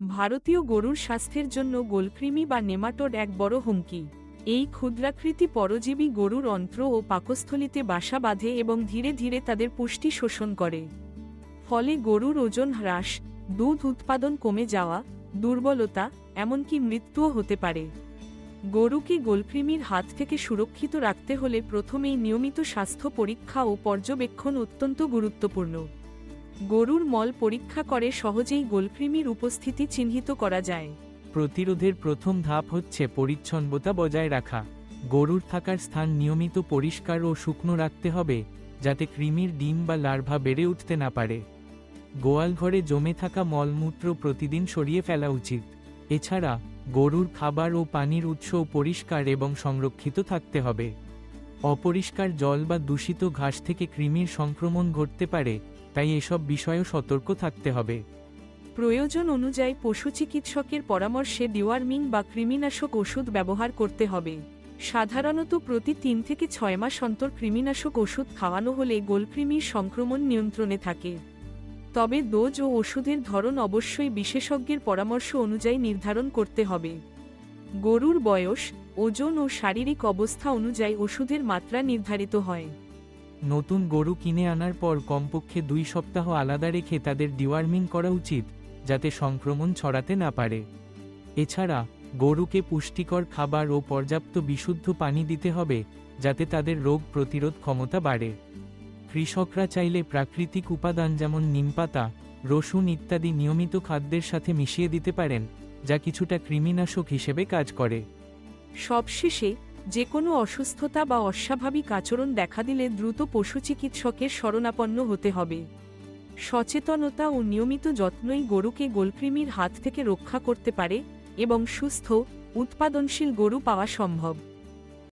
ভারতীয় গরুর স্বাস্থ্যের জন্য গোলকৃমি বা নেমাটোড এক বড় হুমকি। এই ক্ষুদ্রাকৃতি পরজীবী গরুর অন্ত্র ও পাকস্থলীতে বাসা বাঁধে এবং ধীরে ধীরে তাদের পুষ্টি শোষণ করে। ফলে গরুর ওজন হ্রাস, দুধ উৎপাদন কমে যাওয়া, দুর্বলতা, এমনকি মৃত্যুও হতে পারে। গরুকে গোলকৃমির হাত থেকে সুরক্ষিত রাখতে হলে প্রথমেই নিয়মিত স্বাস্থ্য পরীক্ষা ও পর্যবেক্ষণ অত্যন্ত গুরুত্বপূর্ণ। গরুর মল পরীক্ষা করে সহজেই গোলকৃমির উপস্থিতি চিহ্নিত করা যায়। প্রতিরোধের প্রথম ধাপ হচ্ছে পরিচ্ছন্নতা বজায় রাখা। গরুর থাকার স্থান নিয়মিত পরিষ্কার ও শুকনো রাখতে হবে, যাতে কৃমির ডিম বা লার্ভা বেড়ে উঠতে না পারে। গোয়ালঘরে জমে থাকা মলমূত্র প্রতিদিন সরিয়ে ফেলা উচিত। এছাড়া গরুর খাবার ও পানির উৎসও পরিষ্কার এবং সংরক্ষিত থাকতে হবে। অপরিষ্কার জল বা দূষিত ঘাস থেকে কৃমির সংক্রমণ ঘটতে পারে, তাই এসব বিষয়েও সতর্ক থাকতে হবে। প্রয়োজন অনুযায়ী পশু চিকিৎসকের পরামর্শে ডিওয়ার্মিং বা কৃমিনাশক ওষুধ ব্যবহার করতে হবে। সাধারণত প্রতি 3 থেকে 6 মাস অন্তর কৃমিনাশক ওষুধ খাওয়ানো হলে গোলকৃমির সংক্রমণ নিয়ন্ত্রণে থাকে। তবে ডোজ ও ওষুধের ধরন অবশ্যই বিশেষজ্ঞের পরামর্শ অনুযায়ী নির্ধারণ করতে হবে। গরুর বয়স, ওজন ও শারীরিক অবস্থা অনুযায়ী ওষুধের মাত্রা নির্ধারিত হয়। নতুন গরু কিনে আনার পর কমপক্ষে 2 সপ্তাহ আলাদা রেখে তাদের ডিওয়ার্মিং করা উচিত, যাতে সংক্রমণ ছড়াতে না পারে। এছাড়া গরুকে পুষ্টিকর খাবার ও পর্যাপ্ত বিশুদ্ধ পানি দিতে হবে, যাতে তাদের রোগ প্রতিরোধ ক্ষমতা বাড়ে। কৃষকরা চাইলে প্রাকৃতিক উপাদান যেমন নিমপাতা, রসুন ইত্যাদি নিয়মিত খাদ্যের সাথে মিশিয়ে দিতে পারেন, যা কিছুটা কৃমিনাশক হিসেবে কাজ করে। সবশেষে, যে কোনো অসুস্থতা বা অস্বাভাবিক আচরণ দেখা দিলে দ্রুত পশু চিকিৎসকের শরণাপন্ন হতে হবে। সচেতনতা ও নিয়মিত যত্নই গরুকে গোলকৃমির হাত থেকে রক্ষা করতে পারে এবং সুস্থ, উৎপাদনশীল গরু পাওয়া সম্ভব।